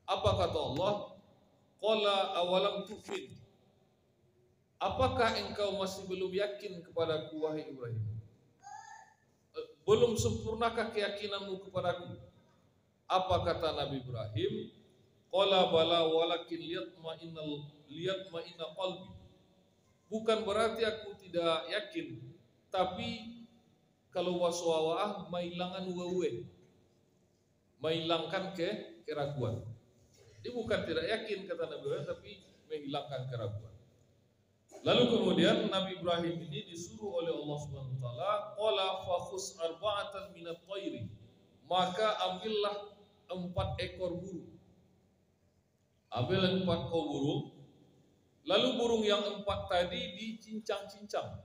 Apa kata Allah? Qala awalam tu'min. Apakah engkau masih belum yakin kepadaku wahai Ibrahim? Belum sempurnakah keyakinanmu kepadaku? Apa kata Nabi Ibrahim? Qala bala walakin liyatma'inna qalbi. Bukan berarti aku tidak yakin, tapi kalau waswawah mailangan wawe, menghilangkan keraguan. Dia bukan tidak yakin kata Nabi Ibrahim, tapi menghilangkan keraguan. Lalu kemudian Nabi Ibrahim ini disuruh oleh Allah Subhanahu wa taala, qala fakhus arba'atan minat thairi. Maka ambillah 4 ekor burung. Ambil 4 ekor burung. Lalu burung yang 4 tadi dicincang-cincang.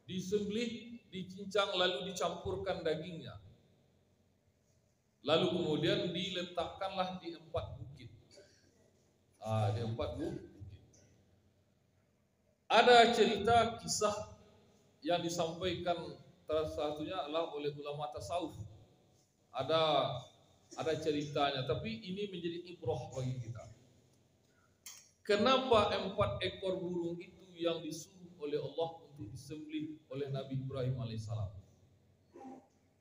Disembelih, dicincang lalu dicampurkan dagingnya. Lalu kemudian diletakkanlah di 4 bukit. Di 4 bukit. Ada cerita kisah yang disampaikan salah satunya adalah oleh ulama tasawuf. Ada ceritanya, tapi ini menjadi ibrah bagi kita. Kenapa 4 ekor burung itu yang disuruh oleh Allah untuk disembelih oleh Nabi Ibrahim alaihissalam?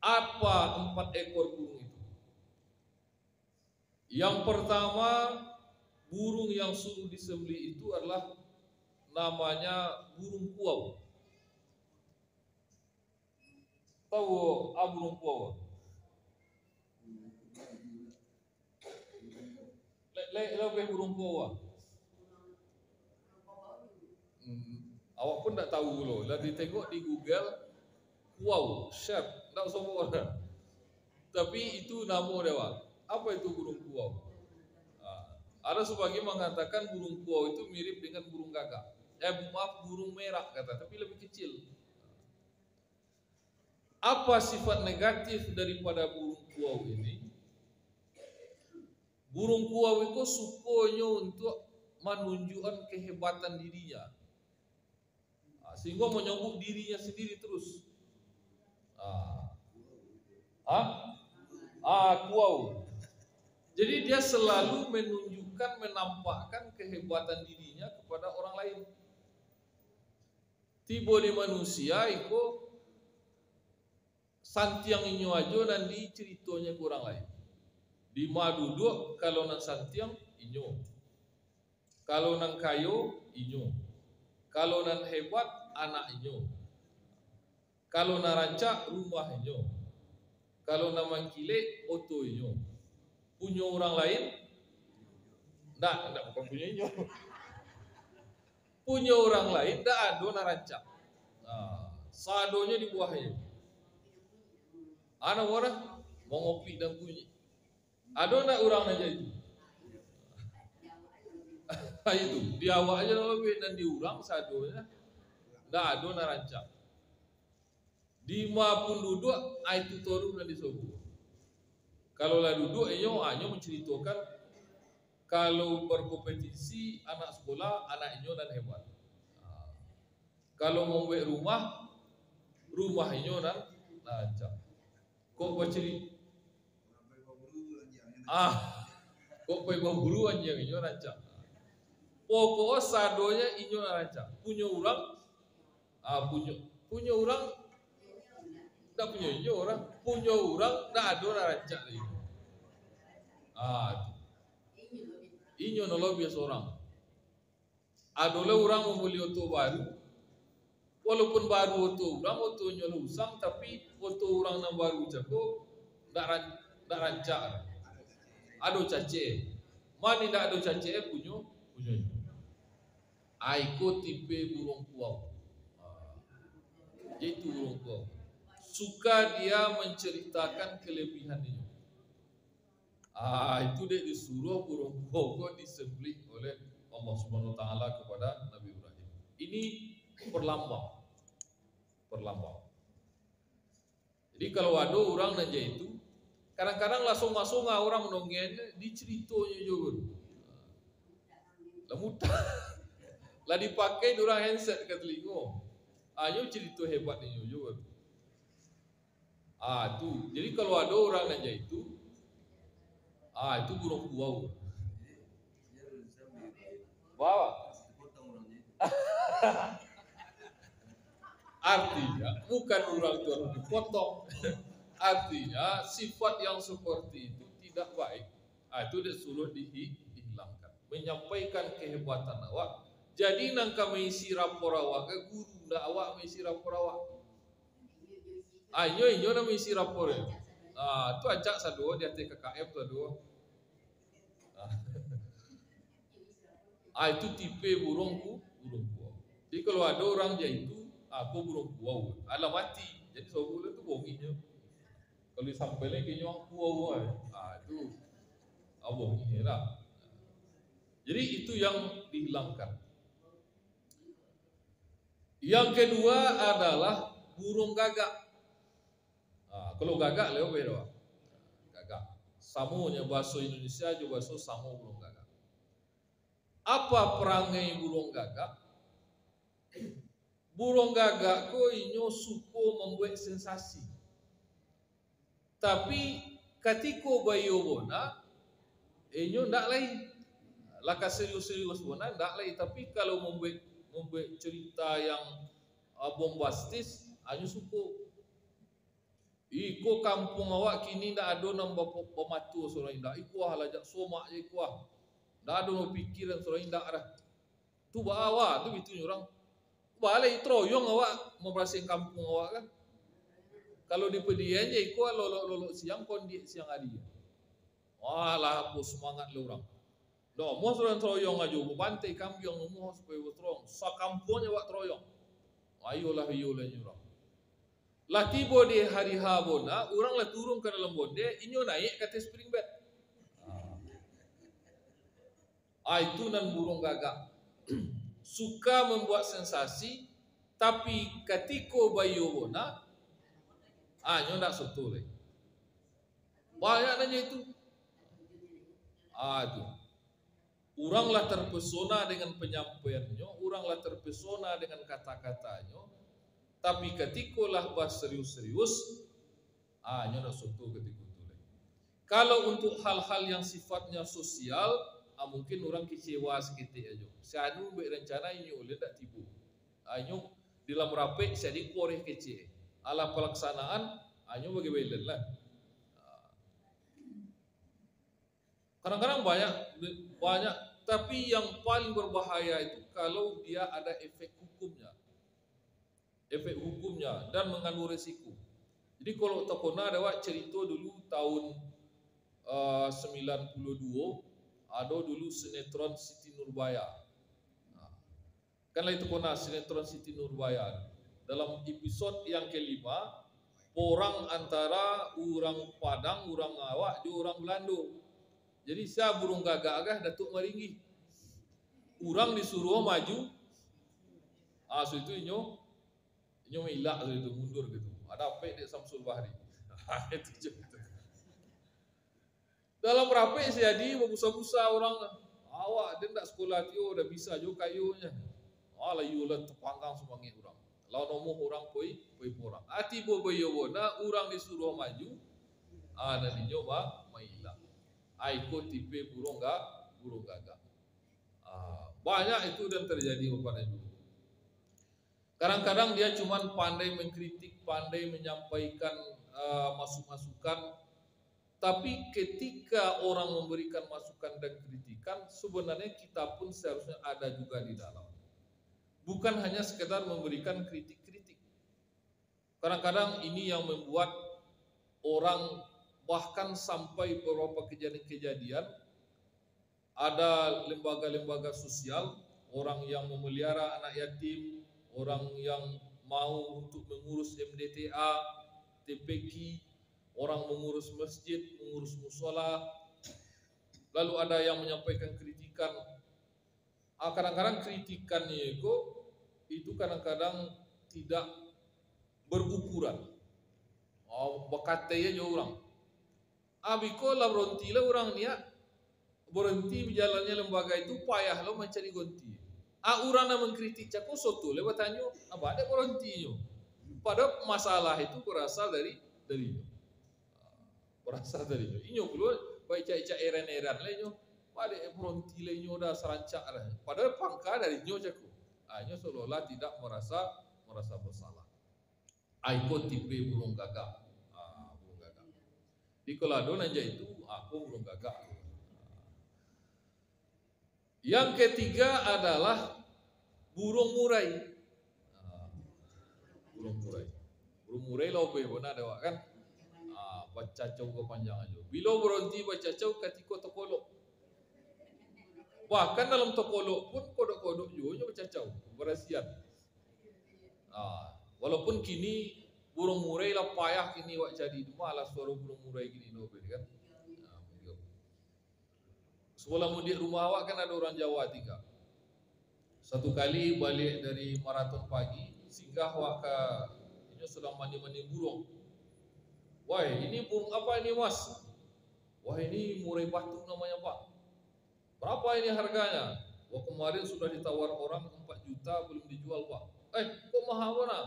Apa 4 ekor burung itu? Yang pertama, burung yang suruh disembelih itu adalah namanya burung kuau. Tahu burung kuau? Lebih burung kuau. Awak pun tak tahu loh. Lagi tengok di Google kuau, shark, tak semua orang. Tapi itu nama dia. Apa itu burung kuau? Ada sebagian mengatakan burung kuau itu mirip dengan burung gagak. Burung merah kata, tapi lebih kecil. Apa sifat negatif daripada burung kuau ini? Burung kuau itu sukonya untuk menunjukkan kehebatan dirinya, sehingga menyebut dirinya sendiri terus. Kuau. Jadi dia selalu menunjukkan, menampakkan kehebatan dirinya kepada orang lain. Tiba di manusia itu santiang inyo aja dan diceritanya ke orang lain. Di maduduk kalau nang santiang inyo, kalau nang kayo inyo, kalau nang hebat anak inyo, kalau nang rancak rumah inyo, kalau nang mangkile oto inyo. Punya orang lain? Enggak bukan punya inyo. Punya orang lain enggak ada nang rancak. Sadonya di buahnya. Anak orang mau ngopi dan bunyi. Ada enggak orang aja itu? Itu di awak aja lebih dan di orang sadonya enggak ada nang rancak. Di maupun duduk itu toru dan disobu. Kalau lah duduk inyo menceritakan kalau berkompetisi anak sekolah anak inyo dan hebat. Kalau mau buat rumah inyo dan lancar. Kok bercerita? Kok berburu anjing inyo rancak. Pokok sadonya inyo rancak. Punya orang punya orang tak punya inyo orang, punya orang tak ada rancak lagi. Inyo nolong biasa orang. Adolah orang membeli oto baru. Walaupun baru oto inyo usang, tapi oto orang yang baru jago tak rancak. Ado cace. Mana tidak ada cace punya. Aiko tipe burung kuau. Itu burung kuau. Suka dia menceritakan kelebihannya. Itu dia disuruh burung kuau disembelih oleh Allah Subhanahu wa taala kepada Nabi Ibrahim. Ini perlambang. Jadi kalau ada orang aja itu kadang-kadang langsung masuk orang nongeng diceritanya juga. Mudah. Lah dipakai orang handset ke telinga. Ayo cerita hebatnya juga. Tuh. Jadi kalau ada orang aja itu Itu burung kuau. Bawa. Artinya bukan orang tua dipotong. Artinya sifat yang seperti itu tidak baik. Itu disuruh dihilangkan. Menyampaikan kehebatan awak. Jadi nang kami isi rapor awak ke guru ndak awak mengisi rapor awak. Inyo na mengisi rapor ya. Tu ajak sado dia TKKM sado. Itu tipe burung kuau. Jadi kalau ada orang dia itu aku burung kuau, ala mati. Jadi sobulan tu bonginya. Kalau sampai lagi nyong kuau itu bonginya lah. Jadi itu yang dihilangkan. Yang kedua adalah burung gagak. Kalau gagak leo beda. Gagak. Samunya bahasa Indonesia juga bahasa samu burung gagak. Apa perangai burung gagak? Burung gagak ko inyo suko membuat sensasi. Tapi katiko bayo bona inyo ndak lain. Laka serius-serius bona ndak lain, tapi kalau membuat cerita yang bombastis inyo suko. Iko kampung awak kini ndak ada nambah pematu sorang indak. Ikuah lajak somak je ikuah. Ndak ada no pikiran sorang indak dah. Tu bawa tu itu orang. Balai troyong awak mau berasing kampung awak kan. Kalau di pedian je ikuah lolok siang kondi siang hari. Walah bos semangat le orang. Dah mau sorang troyong aja bantai kambing mau supaya betrong. Sa kampungnya awak troyong. Ayolah orang. Lah tiba di hari habona, orang lah turun ke dalam bonde, inyo naik ke atas spring bed. Itu nan burung gagak. Suka membuat sensasi, tapi katiko bayo bona, inyo nak soto lagi. Banyak nanya itu. Itu. Orang lah terpesona dengan penyampaiannya, orang lah terpesona dengan kata-katanya. Tapi ketikolah bahas serius-serius, nyo nak soto ketika itu. Kalau untuk hal-hal yang sifatnya sosial, mungkin orang kecewa seketik aja. Seanu berencana inyo oleh tak tipu. Inyo dalam rapek jadi koreh kece. Ala pelaksanaan, inyo bagi belen lah. Kadang-kadang banyak, tapi yang paling berbahaya itu kalau dia ada efek hukumnya. Efek hukumnya dan mengandung resiko. Jadi kalau takona ada cerita dulu tahun 92 ada dulu sinetron Siti Nurbaya. Kan lah itu kona sinetron Siti Nurbaya. Dalam episode yang kelima, perang antara orang Padang, orang Awak, dan orang Belanda. Jadi saya burung gagak-gagak Datuk Maringgi. Orang disuruh maju. So itu inyo ilak itu mundur gitu. Ada apa di Samsul Bahri. Itu juga. Dalam rapek jadi berbusa-busa orang. Awak dia tak sekolah tio dah bisa juga kayunya. Lah yulah terpanggang semangat orang. Lawan nomor orang poi orang. Tiba bayo bona orang disuruh maju. Dan dinyoba mailak. Ikut tipe burung gagak. Banyak itu dan terjadi kepada dulu. Kadang-kadang dia cuma pandai mengkritik, pandai menyampaikan masukan, tapi ketika orang memberikan masukan dan kritikan, sebenarnya kita pun seharusnya ada juga di dalam. Bukan hanya sekedar memberikan kritik-kritik. Kadang-kadang ini yang membuat orang bahkan sampai beberapa kejadian-kejadian, ada lembaga-lembaga sosial, orang yang memelihara anak yatim, orang yang mau untuk mengurus MDTA, TPQ, orang mengurus masjid, mengurus musola, lalu ada yang menyampaikan kritikan. Kadang-kadang kritikannya itu kadang-kadang tidak berukuran. Berkata aja orang. Biko lah berhenti lah orang ni berhenti berjalannya lembaga itu payah lo mencari ganti. Orang nak mengkritik cakap soto lewat tanya apa ada berhentinya. Padahal masalah itu berasal dari berasal dari inyo keluar baik cak eran-eran lainnya. Pada beronti lainnya dah serancak dah. Padahal pangka dari nyo jaku. Nyo seolah-olah tidak merasa bersalah. Aku tipe burung gagak. Burung gagak. Di kolado nanja itu aku burung gagak. Yang ketiga adalah burung murai. Burung murai lo benar ada kan? Baca cau kepanjangan aja. Bila berhenti baca cau ketika tokolok. Bahkan dalam tokolok pun kodok-kodok juga baca cau berasian. Walaupun kini burung murai lah payah kini wak jadi malah suara burung murai gini no kan. Sekolah mudik rumah awak kan ada orang Jawa 3. Satu kali balik dari maraton pagi singgah wak ke ini sedang mandi-mandi burung. Wah, ini burung apa ini mas? Wah, ini murai batu namanya pak. Berapa ini harganya? Wah, kemarin sudah ditawar orang 4 juta belum dijual pak. Kok mahal mana?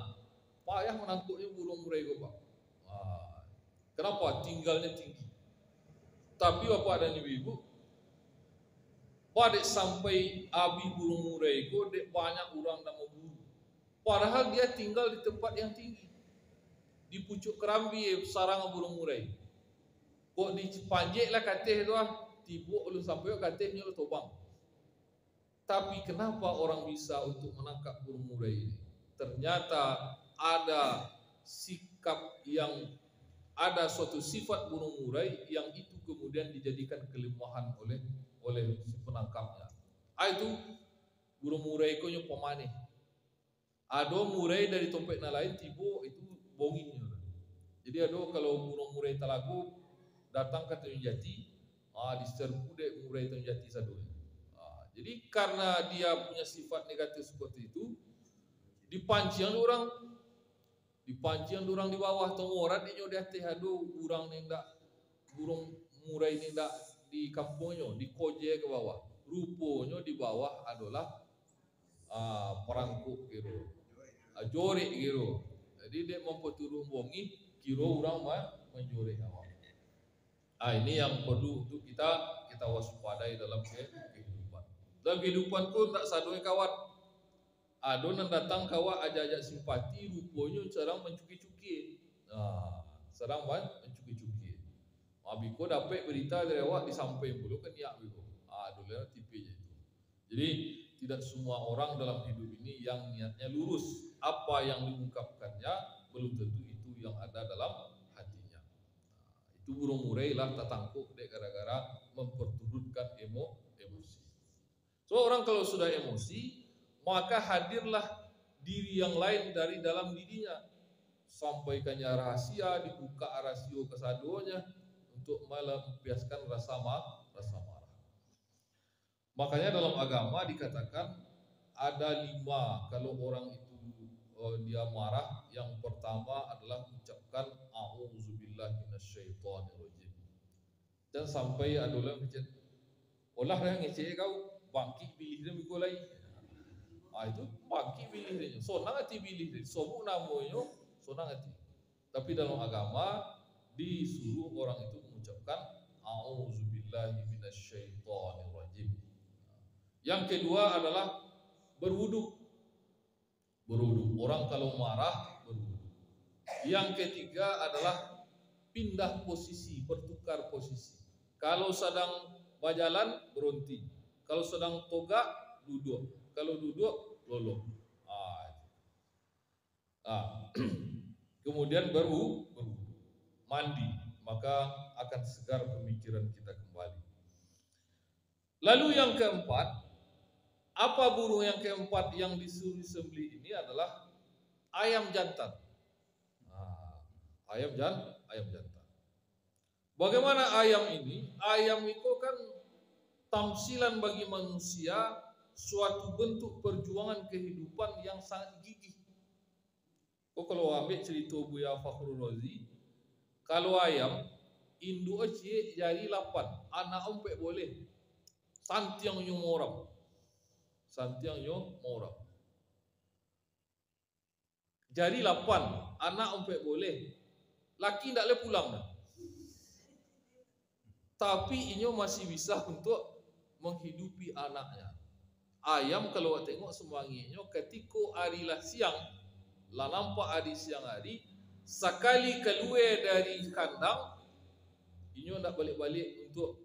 Payah menangkupnya burung murai kok pak. Kenapa? Tinggalnya tinggi. Tapi bapak dan ibu-ibu, pada sampai abi burung murai kok dek banyak orang yang memburu. Padahal dia tinggal di tempat yang tinggi. Di pucuk kerambi sarang burung murai. Kok dipanjek lah katih tu tibuk lu sampai katihnya lu tobang. Tapi kenapa orang bisa untuk menangkap burung murai ini? Ternyata ada sikap yang ada suatu sifat burung murai yang itu kemudian dijadikan kelemahan oleh si penangkapnya. Itu burung murai ko nyo pemanih. Ada murai dari tompek na lain tibo itu bongingnya. Jadi ada kalau burung murai talagu datang ke Tanjung Jati, diserbu dek murai Tanjung Jati sadu. Jadi karena dia punya sifat negatif seperti itu, dipancing orang di bawah tengorat dia di atas ada burung murai ni ndak di kampungnya di koje ke bawah. Rupanya di bawah adalah perangkuk gitu. Jorik gitu. Jadi dia memperturun bongi kiro orang menjorek awak. Ini yang perlu untuk kita waspadai dalam kehidupan. Dalam kehidupan pun tak sadoi kawan. Ada yang datang kawan ajak-ajak simpati, rupanya sedang mencuki-cuki. Sedang mencuki-cuki. Biko dapat berita dari awak disampaikan dulu kan ya biko. Dulu tipenya itu. Jadi tidak semua orang dalam hidup ini yang niatnya lurus. Apa yang diungkapkannya belum tentu itu yang ada dalam hatinya. Itu burung murai lah tak tangkuk dek gara-gara memperturutkan emosi. So orang kalau sudah emosi, maka hadirlah diri yang lain dari dalam dirinya. Sampaikannya rahasia, dibuka rasio kesadonya untuk melampiaskan rasa marah. Makanya dalam agama dikatakan ada 5 kalau orang itu dia marah. Yang pertama adalah mengucapkan a'udzubillahi minasyaitonirrajim. Dan sampai ada orang macam olah dah ngecek kau bangkit pilih dia mikul lain. Itu bangkit pilih dia. Sonang hati pilih dia. Sobuk namanya sonang hati. Tapi dalam agama disuruh orang itu mengucapkan a'udzubillahi minasyaitonirrajim. Yang kedua adalah berwudu. Orang kalau marah berwudu. Yang ketiga adalah pindah posisi, bertukar posisi. Kalau sedang berjalan berhenti. Kalau sedang togak duduk. Kalau duduk lolong. Kemudian berwudu, mandi, maka akan segar pemikiran kita kembali. Lalu yang keempat, apa burung yang keempat yang disuruh sembelih ini adalah ayam jantan. Ayam jantan. Bagaimana ayam ini? Ayam itu kan tamsilan bagi manusia suatu bentuk perjuangan kehidupan yang sangat gigih. Kalau ambil cerita Buya Fakhrul Razi, kalau ayam induk aja jari 8, anak ompek boleh. Santiang nyumorang. Jari 8, anak ompek boleh. Laki ndak boleh pulang dah. tapi inyo masih bisa untuk menghidupi anaknya. Ayam kalau tengok semanginya ketika hari lah siang, lah nampak hari siang hari, sekali keluar dari kandang, inyo nak balik-balik untuk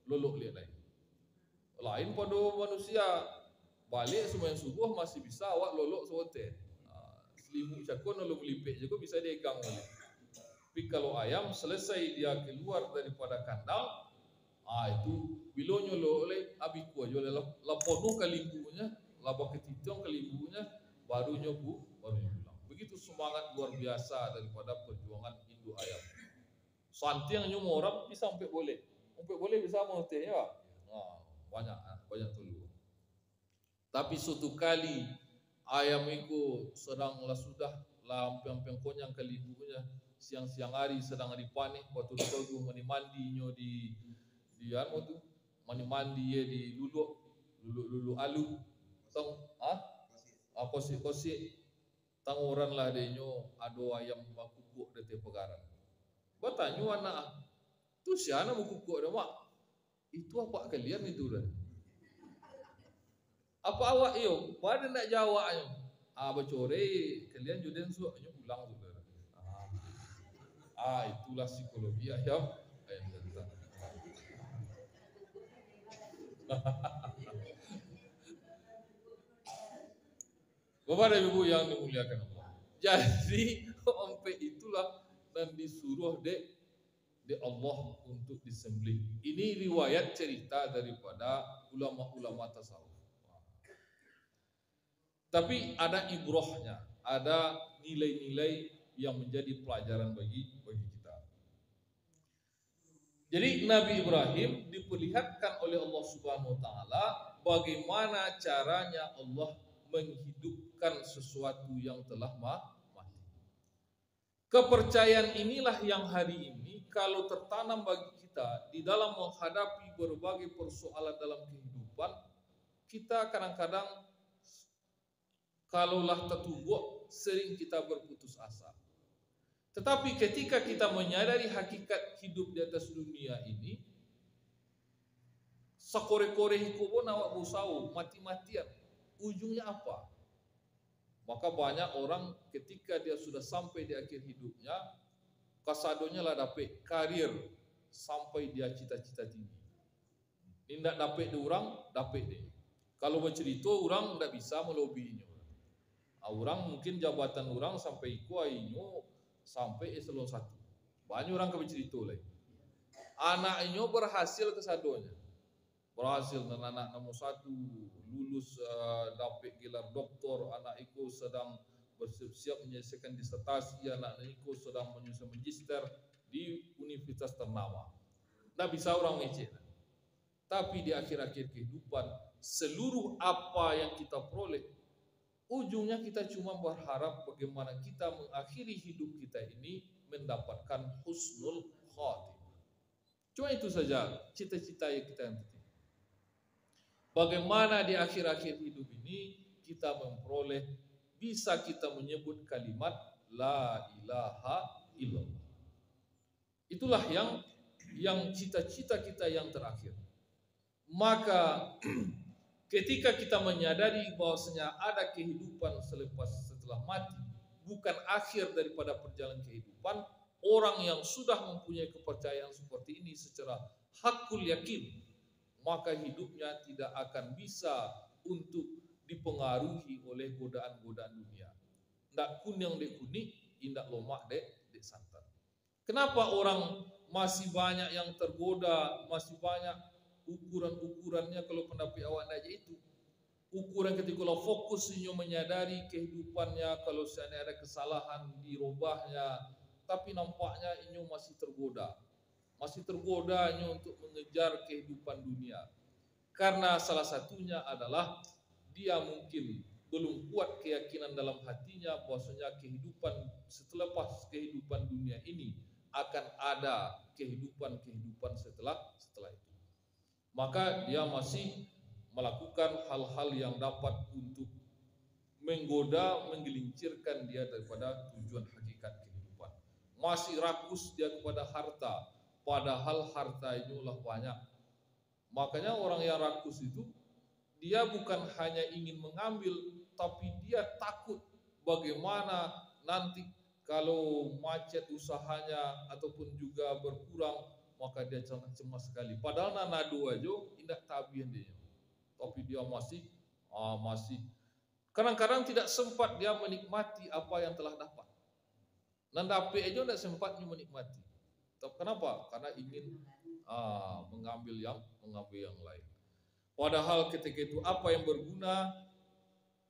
lolok lihat lain. Lain pada manusia, balik sembahyang subuh masih bisa awak lolok sehotel. Selimut cakun lalu melipik juga bisa diegang balik. Tapi kalau ayam selesai dia keluar daripada kandang, itu bila nyolok oleh abiku aja lah penuh kalimbunya, lah ketitong kalimbunya, baru nyobu, baru pulang. Begitu semangat luar biasa daripada perjuangan induk ayam. Santiang nyomo orang bisa sampai boleh bisa mengerti ya. Banyak dulu. Tapi suatu kali ayam itu sedang sudah lampiang konyang kalimbunya, siang-siang hari sedang dipanih, waktu itu mandi-mandinya di anu tu, mandi ye di lulu alu tong kosi tanguran lah denyo ado ayam makukuk de pegaran. Bertanya anak tu siapa mau kukuk dah mak? Itu apa kalian itu dah? Apa awak yo? Pada nak jawab yo. Bacore kalian juden suak nyo ulang tu dah. Itulah psikologi ayam jantan. Bapak dan Ibu yang dimuliakan Allah. Jadi sampai itulah dan disuruh de Allah untuk disembelih. Ini riwayat cerita daripada ulama-ulama tasawuf. Tapi ada ibrahnya, ada nilai-nilai yang menjadi pelajaran bagi kita. Jadi Nabi Ibrahim diperlihatkan oleh Allah Subhanahu wa taala bagaimana caranya Allah menghidupkan sesuatu yang telah mati. Kepercayaan inilah yang hari ini kalau tertanam bagi kita di dalam menghadapi berbagai persoalan dalam kehidupan, kita kadang-kadang kalaulah tertumbuk sering kita berputus asa. Tetapi ketika kita menyadari hakikat hidup di atas dunia ini, sakore-kore hikubun awak busau, mati-matian, ujungnya apa? Maka banyak orang ketika dia sudah sampai di akhir hidupnya, kasadonya lah dapat karir sampai dia cita-cita tinggi. Tidak dapat di orang, dapat dia. Kalau bercerita orang tidak bisa melobinya. Orang mungkin jabatan orang sampai ikuainya sampai eselon 1. Banyak orang bercerita lagi. Anaknya berhasil kesadonya. Berhasil dan anak nomor 1 lulus dapat gelar doktor, anak itu sedang bersiap-siap menyelesaikan disertasi, anak itu sedang menyusun magister di universitas ternama. Tak bisa orang ngecek. Tapi di akhir-akhir kehidupan, seluruh apa yang kita peroleh, ujungnya kita cuma berharap bagaimana kita mengakhiri hidup kita ini mendapatkan husnul khatimah. Cuma itu saja cita-cita yang kita yang penting. Bagaimana di akhir-akhir hidup ini kita memperoleh, bisa kita menyebut kalimat la ilaha illallah. Itulah yang cita-cita kita yang terakhir. Maka ketika kita menyadari bahwasanya ada kehidupan setelah mati, bukan akhir daripada perjalanan kehidupan, orang yang sudah mempunyai kepercayaan seperti ini secara hakul yakin, maka hidupnya tidak akan bisa untuk dipengaruhi oleh godaan-godaan dunia. Ndak kunyang dek kuning, indak lomak dek santan. Kenapa orang masih banyak yang tergoda, masih banyak ukuran-ukurannya kalau pendapat awak aja itu. Ukuran ketika lo fokusnya menyadari kehidupannya, kalau seandainya ada kesalahan dirubahnya, tapi nampaknya ini masih tergoda. Masih tergodanya untuk mengejar kehidupan dunia. Karena salah satunya adalah dia mungkin belum kuat keyakinan dalam hatinya bahwasanya kehidupan setelah kehidupan dunia ini akan ada kehidupan setelah itu. Maka dia masih melakukan hal-hal yang dapat untuk menggoda, menggelincirkan dia daripada tujuan hakikat kehidupan. Masih rakus dia kepada harta, padahal hartanya lah banyak. Makanya orang yang rakus itu dia bukan hanya ingin mengambil, tapi dia takut bagaimana nanti kalau macet usahanya ataupun juga berkurang, maka dia cemas sekali. Padahal nanadu aja tidak tabian dia, tapi dia masih kadang-kadang tidak sempat dia menikmati apa yang telah dapat. Nandape aja tidak sempat menikmati. Kenapa? Karena ingin mengambil yang lain. Padahal ketika itu apa yang berguna,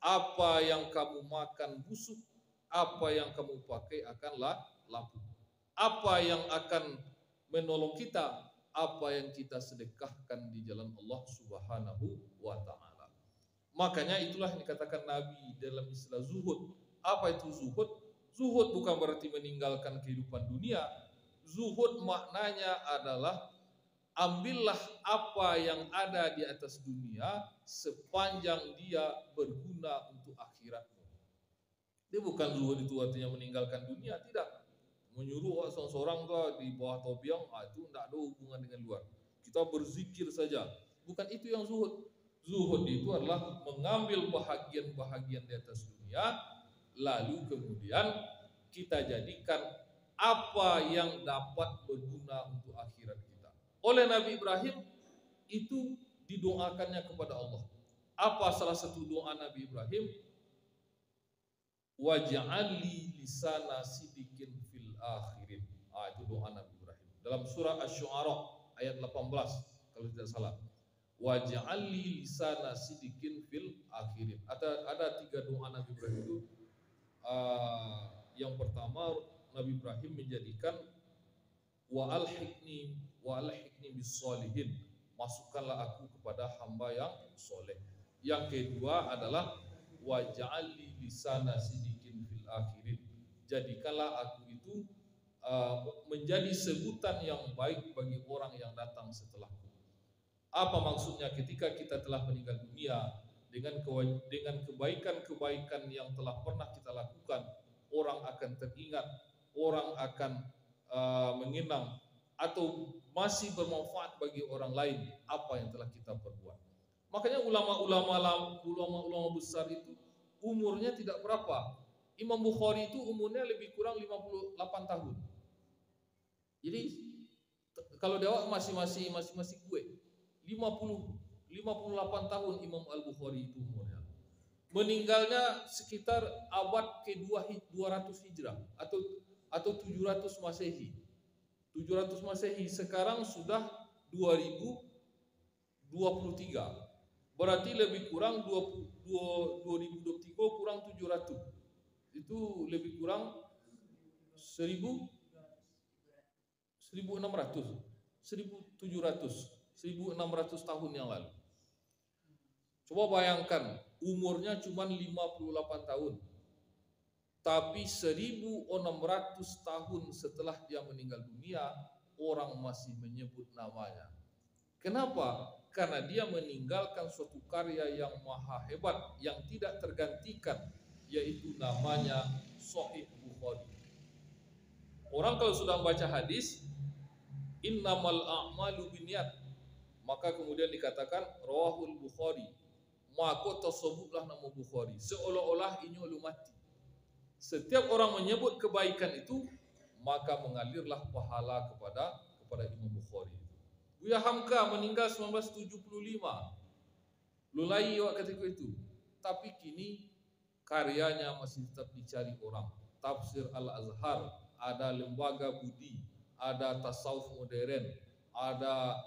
apa yang kamu makan busuk, apa yang kamu pakai akanlah lapuk. Apa yang akan menolong kita, apa yang kita sedekahkan di jalan Allah Subhanahu wa taala. Makanya itulah yang dikatakan Nabi dalam istilah zuhud. Apa itu zuhud? Zuhud bukan berarti meninggalkan kehidupan dunia. Zuhud maknanya adalah ambillah apa yang ada di atas dunia sepanjang dia berguna untuk akhiratmu. Dia bukan zuhud itu artinya meninggalkan dunia, tidak. Menyuruh seorang tuh di bawah topiang, itu tidak ada hubungan dengan luar. Kita berzikir saja. Bukan itu yang zuhud. Zuhud itu adalah mengambil bahagian-bahagian di atas dunia, lalu kemudian kita jadikan apa yang dapat berguna untuk akhirat kita. Oleh Nabi Ibrahim itu didoakannya kepada Allah. Apa salah satu doa Nabi Ibrahim? Waj'alli lisana sidikin fil akhirin. Itu doa Nabi Ibrahim. Dalam surah Asy-Syu'ara ayat 18 kalau tidak salah. Waj'alli lisana sidikin fil akhirin. Ada 3 doa Nabi Ibrahim itu. Yang pertama Nabi Ibrahim menjadikan wa alhiqni bis sholihin, masukkanlah aku kepada hamba yang soleh. Yang kedua adalah waj'alli lisana sidikin fil akhirin, jadikanlah aku itu menjadi sebutan yang baik bagi orang yang datang setelahku. Apa maksudnya? Ketika kita telah meninggal dunia, dengan kebaikan-kebaikan yang telah pernah kita lakukan, orang akan teringat, orang akan mengenang, atau masih bermanfaat bagi orang lain apa yang telah kita perbuat. Makanya ulama-ulama besar itu umurnya tidak berapa. Imam Bukhari itu umurnya lebih kurang 58 tahun. Jadi kalau dewa masih gue 58 tahun Imam Al-Bukhari itu umurnya. Meninggalnya sekitar abad ke-2 200 Hijrah atau 700 Masehi. 700 Masehi, sekarang sudah 2023. Berarti lebih kurang 2023 kurang 700. Itu lebih kurang 1600, 1600 tahun yang lalu. Coba bayangkan, umurnya cuma 58 tahun. Tapi 1600 tahun setelah dia meninggal dunia, orang masih menyebut namanya. Kenapa? Karena dia meninggalkan suatu karya yang maha hebat, yang tidak tergantikan, yaitu namanya Sahih Bukhari. Orang kalau sudah membaca hadis, innamal a'malu binniyat, maka kemudian dikatakan rawahul Bukhari, maka tersebutlah nama Bukhari, seolah-olah ini lu mati. Setiap orang menyebut kebaikan itu, maka mengalirlah pahala kepada Imam Bukhari. Buya Hamka meninggal 1975. Lulai ketika itu. Tapi kini karyanya masih tetap dicari orang. Tafsir Al-Azhar, ada lembaga budi, ada tasawuf modern, ada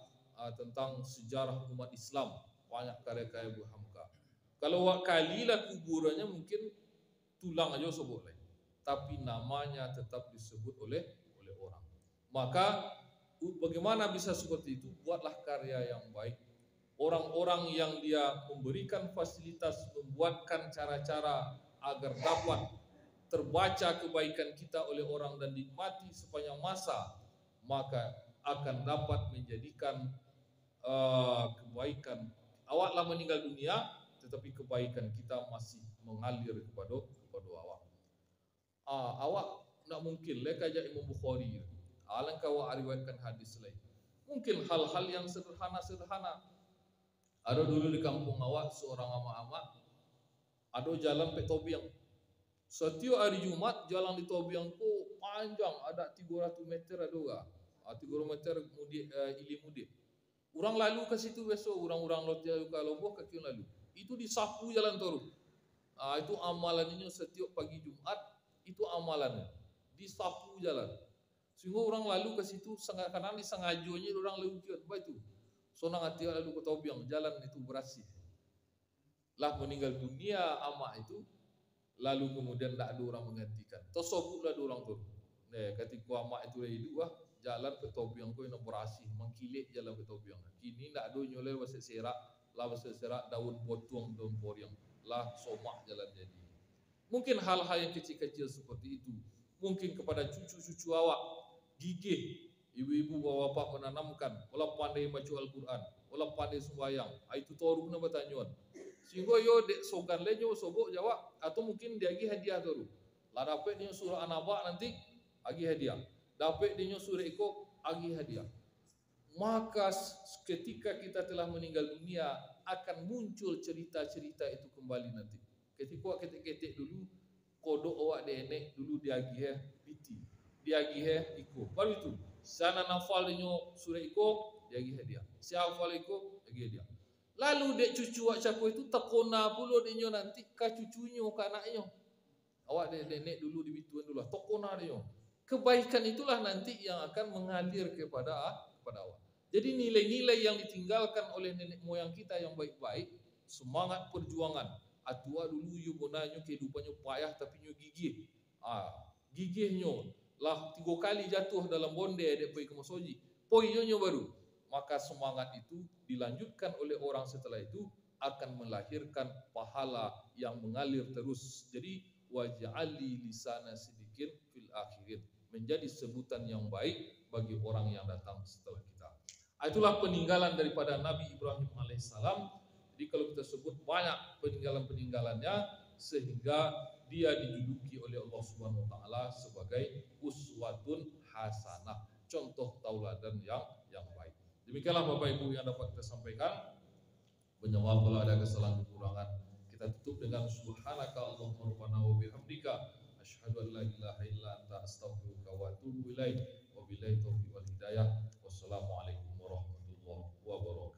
tentang sejarah umat Islam, banyak karya-karya Buya Hamka. Kalau kalilah kuburannya mungkin tulang aja boleh, tapi namanya tetap disebut oleh orang. Maka bagaimana bisa seperti itu? Buatlah karya yang baik. Orang-orang yang dia memberikan fasilitas, membuatkan cara-cara agar dapat terbaca kebaikan kita oleh orang dan dinikmati sepanjang masa, maka akan dapat menjadikan kebaikan. Awaklah meninggal dunia, tetapi kebaikan kita masih mengalir kepada awak. Awak tidak mungkin lek aja Imam Bukhari. Alangkah wa riwayatkan hadis lain. Mungkin hal-hal yang sederhana-sederhana. Ada dulu di kampung awak seorang ama-ama, ada jalan pe Tobiang. Setiap hari Jumat jalan di Tobiang tu panjang, ada 300 meter ada juga. 300 meter ili mudi. Orang lalu ke situ besok, orang-orang lotia ke Lombok kaki lalu. Itu disapu jalan toru. Itu amalannya setiap pagi Jumat, itu amalannya. Disapu jalan. Sehingga orang lalu ke situ kadang disengajonya orang lewat itu. Sonang hati lalu ke Tobiang, jalan itu bersih. Lah meninggal dunia ama itu, lalu kemudian tidak ada orang menggantikan. Tosobuklah ada orang tu. Ketika ama itu hidup, jalan ke Tobiang ko yang bersih, mengkilik jalan ke Tobiang. Kini tidak ada nyoleh wasik serak, lah wasik serak daun potong, daun poriang, lah somak jalan jadi. Mungkin hal-hal yang kecil-kecil seperti itu. Mungkin kepada cucu-cucu awak, gigih, ibu-ibu bapak menanamkan, wala pandai baca Al-Quran, wala pandai sembahyang. Itu toru na batanyuan. Sehingga yo dek sogan lejo sobok jawab atau mungkin dia agi hadiah toru. Lah dapat dia surah An-Naba nanti agi hadiah. Dapat dia surah Iko agi hadiah. Maka ketika kita telah meninggal dunia akan muncul cerita-cerita itu kembali nanti. Ketika ketik-ketik dulu kodok awak denek dulu diagih biti. Diagih Iko. Baru itu. Sana nafal dia surah Iko diagih hadiah. Siapa Iko agi hadiah. Lalu dek cucu wak cako itu tekona pula dia nanti ke cucunya ke anaknya. Awak dek nenek dulu dibituan dulu. Tekona dia. Kebaikan itulah nanti yang akan mengalir kepada awak. Jadi nilai-nilai yang ditinggalkan oleh nenek moyang kita yang baik-baik, semangat perjuangan. Atua dulu yu bonanya kehidupannya payah tapi nyu gigih. Gigihnya lah 3 kali jatuh dalam bonde dek poi ke Mosoji. Poinnya baru. Maka semangat itu dilanjutkan oleh orang setelah itu akan melahirkan pahala yang mengalir terus. Jadi waj'ali lisana sidikin fil akhirin, menjadi sebutan yang baik bagi orang yang datang setelah kita. Itulah peninggalan daripada Nabi Ibrahim alaihissalam. Jadi kalau kita sebut banyak peninggalan-peninggalannya sehingga dia dijuluki oleh Allah Subhanahu wa taala sebagai uswatun hasanah, contoh tauladan yang baik. Demikianlah Bapak Ibu yang dapat kita sampaikan. Menjawab kalau ada kesalahan kekurangan, kita tutup dengan subhanaka Allahumma rabbana wa bihamdika asyhadu an la ilaha illa anta astaghfiruka wa atubu ilaik. Wabillahi taufiq wal hidayah. Wassalamualaikum warahmatullahi wabarakatuh.